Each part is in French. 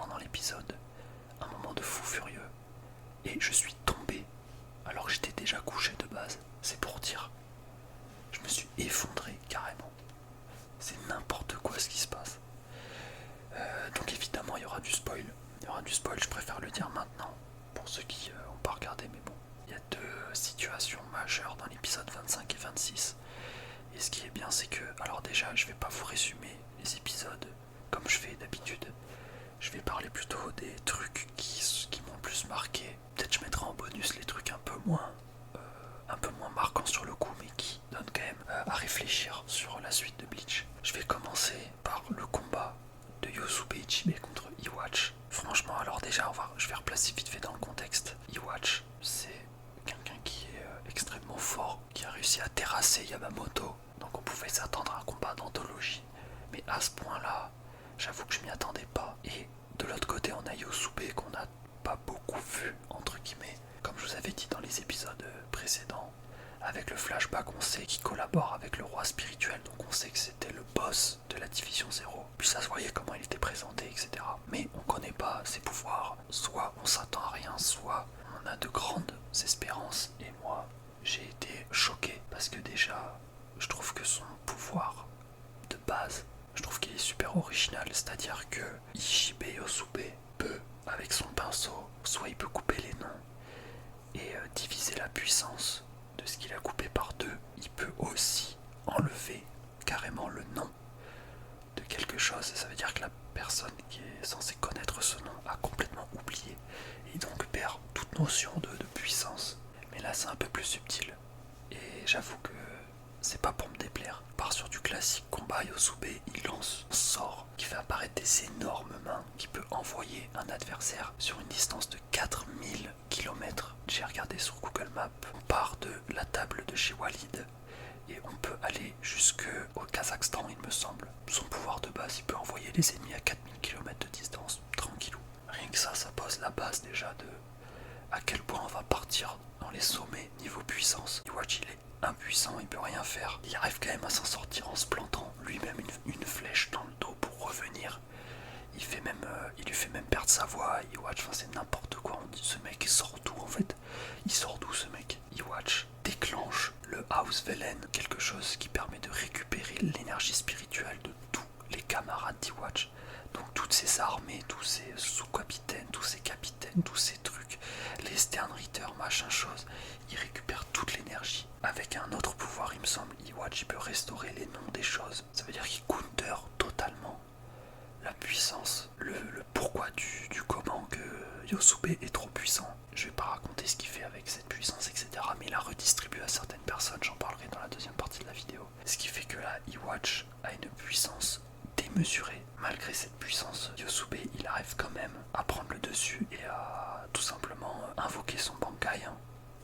pendant l'épisode, un moment de fou furieux, et je suis tombé alors que j'étais déjà couché de base. C'est pour dire. Je me suis effondré carrément. C'est n'importe quoi ce qui se passe. Donc évidemment il y aura du spoil. Je préfère le dire maintenant pour ceux qui n'ont pas regardé, mais bon. Il y a deux situations majeures dans l'épisode 25 et 26. Et ce qui est bien, c'est que, alors déjà, je vais pas vous résumer les épisodes comme je fais d'habitude. Je vais parler plutôt des trucs qui m'ont le plus marqué. Peut-être je mettrai en bonus les trucs un peu moins marquants sur le coup, mais qui donnent quand même à réfléchir sur la suite de Bleach. Je vais commencer par le combat de Yosuke Ichibe contre Iwatch. Franchement, alors déjà, je vais replacer vite fait dans le contexte. Iwatch, c'est quelqu'un qui est extrêmement fort, qui a réussi à terrasser Yamamoto. Donc on pouvait s'attendre à un combat d'anthologie. Mais à ce point-là, j'avoue que je m'y attendais pas. Et de l'autre côté, on a Yosuke qu'on n'a pas beaucoup vu, entre guillemets. Comme je vous avais dit dans les épisodes précédents, avec le flashback, on sait qu'il collabore avec le roi spirituel, donc on sait que c'était le boss de la division 0. Puis ça se voyait comment il était présenté, etc. Mais on connaît pas ses pouvoirs, soit on s'attend à rien, soit on a de grandes espérances. Et moi, j'ai été choqué, parce que déjà, je trouve que son pouvoir de base, je trouve qu'il est super original, c'est-à-dire que Ichibe Yosuke peut, avec son pinceau, soit il peut couper les noms et diviser la puissance de ce qu'il a coupé par deux. Il peut aussi enlever carrément le nom de quelque chose. Ça veut dire que la personne qui est censée connaître ce nom a complètement oublié et donc perd toute notion de puissance. Mais là c'est un peu plus subtil et j'avoue que c'est pas pour me déplaire. On part sur du classique combat. Yosuke, il lance un sort qui fait apparaître des énormes mains qui peut envoyer un adversaire sur une distance de 4000 km. J'ai regardé sur Google Maps. On part de la table de chez Walid et on peut aller jusqu'au Kazakhstan, il me semble. Son pouvoir de base, il peut envoyer les ennemis à 4000 km de distance, tranquillou. Rien que ça pose la base déjà de à quel point on va partir dans les sommets niveau puissance. Iwatch, il est impuissant, il peut rien faire. Il arrive quand même à s'en sortir en se plantant lui-même une flèche dans le dos pour revenir. Il lui fait même perdre sa voix. Iwatch, enfin c'est n'importe quoi. On dit ce mec sort d'où en fait? Il sort d'où ce mec? Iwatch déclenche le House Velen, quelque chose qui permet de récupérer l'énergie spirituelle de tous les camarades d'Iwatch. Donc toutes ces armées, tous ces sous-capitaines, tous ces capitaines, tous ces trucs, les Sternritter, machin chose, il récupère toute l'énergie. Avec un autre pouvoir, il me semble, Iwatch il peut restaurer les noms des choses. Ça veut dire qu'il counter totalement la puissance, le pourquoi du comment que Yosuke est trop puissant. Je vais pas raconter ce qu'il fait avec cette puissance, etc. Mais il a redistribué à certaines personnes, j'en parlerai dans la deuxième partie de la vidéo. Ce qui fait que là, Iwatch a une puissance démesurée. Malgré cette puissance, Yosuke, il arrive quand même à prendre le dessus et à tout simplement invoquer son Bankai.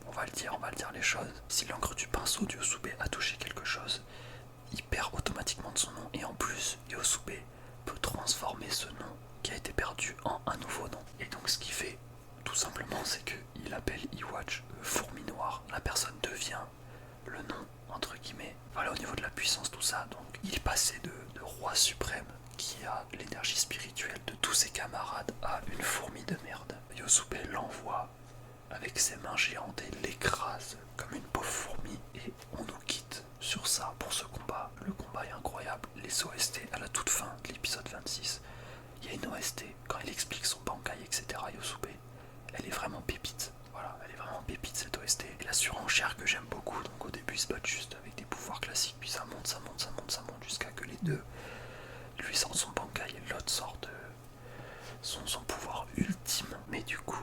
On va le dire les choses. Si l'encre du pinceau de Yosuke a touché quelque chose, il perd automatiquement de son nom. Et en plus, Yosuke peut transformer ce nom qui a été perdu en un nouveau nom. Et donc ce qu'il fait, tout simplement, c'est qu'il appelle Iwatch fourmi noire. La personne devient le nom, entre guillemets. Voilà, au niveau de la puissance, tout ça. Donc il est passé de roi suprême qui a l'énergie spirituelle de tous ses camarades à une fourmi de merde. Yosuke l'envoie avec ses mains géantes et l'écrase comme une pauvre fourmi. Et on nous quitte sur ça pour ce combat. Le combat est incroyable. Les OST à la toute fin de l'épisode 26. Il y a une OST quand il explique son Bankai, etc. Yosuke. Elle est vraiment pépite. Voilà, elle est vraiment pépite cette OST. Et la surenchère que j'aime beaucoup. Donc au début ils se battent juste avec des pouvoirs classiques. Puis ça monte jusqu'à que les deux, lui sort son Bankai et l'autre sort de son pouvoir ultime. Mais du coup,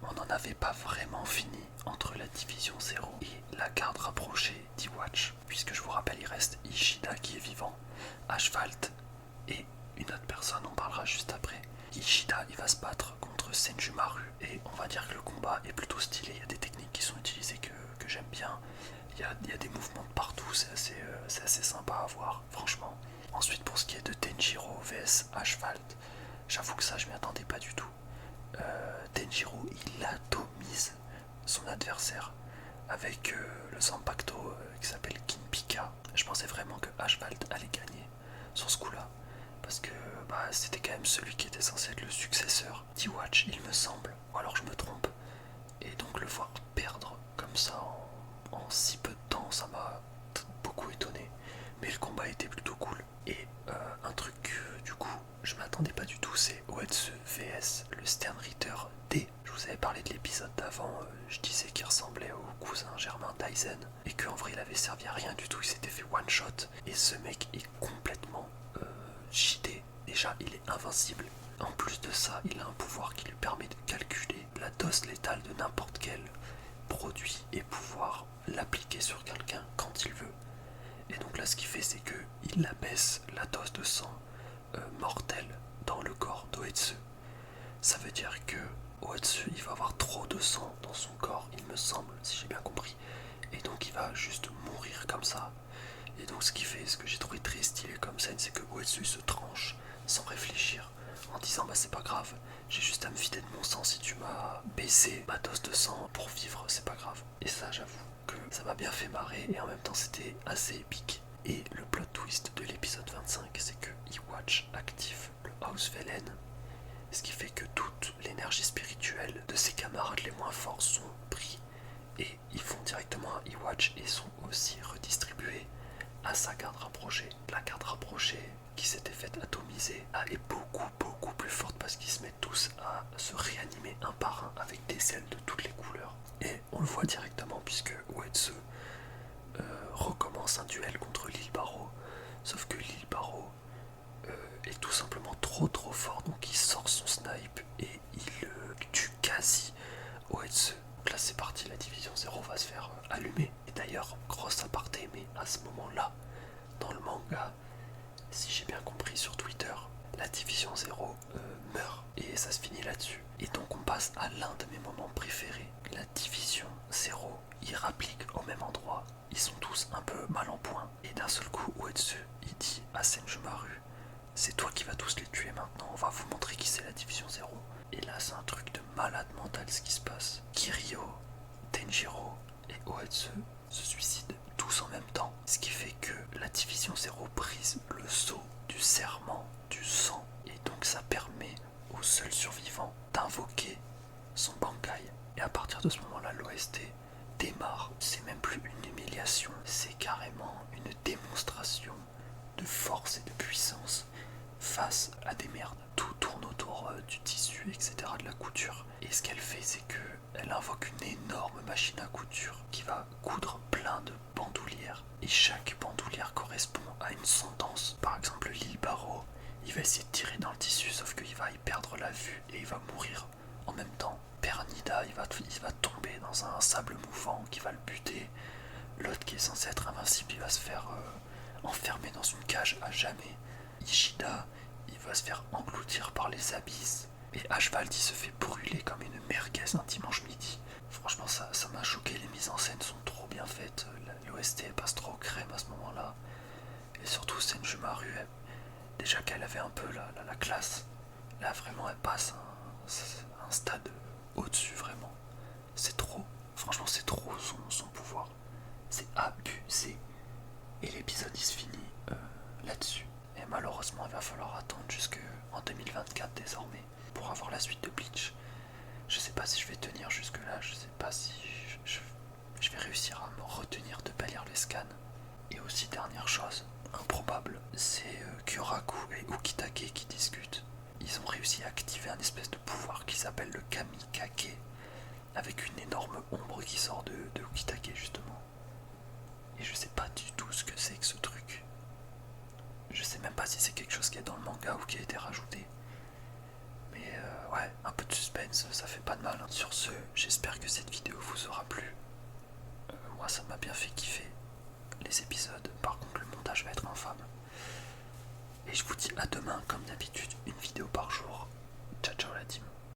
on n'en avait pas vraiment fini entre la division 0 et la garde rapprochée d'Iwatch, puisque je vous rappelle, il reste Ishida qui est vivant, Ashvalt et une autre personne, on parlera juste après. Ishida, il va se battre contre Senjumaru et on va dire que le combat est plutôt stylé. Il y a des techniques qui sont utilisées que j'aime bien. Il y a des mouvements de partout, c'est assez sympa à voir, franchement. Ensuite, pour ce qui est de Tenjiro vs Ashvalt, j'avoue que ça, je m'y attendais pas du tout. Tenjiro, il atomise son adversaire avec le Zanpakuto qui s'appelle Kinpika. Je pensais vraiment que Ashvalt allait gagner sur ce coup-là, parce que c'était quand même celui qui était censé être le successeur d'Iwatch, il me semble, ou alors je me trompe. Et donc le voir perdre comme ça en si peu de temps, ça m'a beaucoup étonné. Mais le combat était plutôt cool. Et un truc du coup je m'attendais pas du tout, c'est Oetsu vs le Stern Ritter D. Je vous avais parlé de l'épisode d'avant, je disais qu'il ressemblait au cousin germain d'Aizen et qu'en vrai il avait servi à rien du tout, il s'était fait one shot. Et ce mec est complètement cheaté. Déjà il est invincible. En plus de ça, il a un pouvoir qui lui permet de calculer la dose létale de n'importe quel produit et pouvoir l'appliquer sur quelqu'un quand il veut. Et donc là ce qu'il fait c'est qu'il abaisse la dose de sang mortelle dans le corps d'Oetsu. Ça veut dire que Oetsu il va avoir trop de sang dans son corps, il me semble, si j'ai bien compris. Et donc il va juste mourir comme ça. Et donc ce qu'il fait, ce que j'ai trouvé très stylé comme scène, c'est que Oetsu se tranche sans réfléchir en disant c'est pas grave, j'ai juste à me vider de mon sang, si tu m'as baissé ma dose de sang pour vivre, c'est pas grave. Et ça j'avoue que ça m'a bien fait marrer et en même temps c'était assez épique. Et le plot twist de l'épisode 25, c'est que Iwatch active le Auswellen, ce qui fait que toute l'énergie spirituelle de ses camarades les moins forts sont pris et ils vont directement à Iwatch et sont aussi redistribués à sa garde rapprochée. La garde rapprochée qui s'était faite atomiser est beaucoup plus forte parce qu'ils se mettent tous à se réanimer un par un avec des ailes de toutes les couleurs. Et on le voit directement puisque Uetsu recommence un duel contre Lil Baro, sauf que Lil Baro est tout simplement trop fort, donc il sort son snipe et il tue quasi Uetsu. Donc là c'est parti, la division 0 va se faire allumer. Et d'ailleurs, grosse aparté, mais à ce moment-là, dans le manga, si j'ai bien compris sur Twitter, la division 0 meurt et ça se finit là-dessus. Et donc on passe à l'un de mes moments préférés. La division 0, ils rappliquent au même endroit, ils sont tous un peu mal en point. Et d'un seul coup, Uetsu, il dit à Senjumaru, c'est toi qui vas tous les tuer maintenant, on va vous montrer qui c'est la division 0. Et là c'est un truc de malade mental ce qui se passe. Kiryu, Tenjiro et Uetsu se suicident tous en même temps, ce qui fait que la division 0 brise le sceau du serment du sang et donc ça permet au seul survivant d'invoquer son Bankai. Et à partir de ce moment-là, l'OST démarre. C'est même plus une humiliation, c'est carrément une démonstration de force et de puissance face à des merdes. Tout tourne autour du tissu, etc., de la couture. Et ce qu'elle fait, c'est qu'elle invoque une énorme machine à couture qui va coudre plein de bandoulières. Et chaque bandoulière correspond à une sentence. Par exemple, Lil Baro, il va essayer de tirer dans le tissu, sauf qu'il va y perdre la vue et il va mourir en même temps. Père Nida, il va tomber dans un sable mouvant qui va le buter. L'autre qui est censé être invincible, il va se faire enfermer dans une cage à jamais. Ishida, il va se faire engloutir par les abysses. Et Ashvaldi se fait brûler comme une merguez un dimanche midi. Franchement, ça m'a choqué, les mises en scène sont trop bien faites. L'OST passe trop crème à ce moment-là. Et surtout, Senjumaru, déjà qu'elle avait un peu la classe, là vraiment elle passe un stade au-dessus, vraiment. C'est trop, franchement, c'est trop son pouvoir. C'est abusé. Et l'épisode il se finit là-dessus. Et malheureusement, il va falloir attendre jusqu'en 2024 désormais pour avoir la suite de Bleach. Je sais pas si je vais tenir jusque là, je sais pas si je vais réussir à me retenir de pas lire les scans. Et aussi, dernière chose improbable, c'est Kyoraku et Ukitake qui discutent. Ils ont réussi à activer un espèce de pouvoir qui s'appelle le Kamikake, avec une énorme ombre qui sort de Ukitake justement. Et je sais pas du tout ce que c'est que ce truc. Je sais même pas si c'est quelque chose qui est dans le manga ou qui a été rajouté. Mais ouais, un peu de suspense, ça fait pas de mal. Sur ce, j'espère que cette vidéo vous aura plu. Moi, ça m'a bien fait kiffer les épisodes. Par contre, le montage va être infâme. Et je vous dis à demain, comme d'habitude, une vidéo par jour. Ciao ciao la team.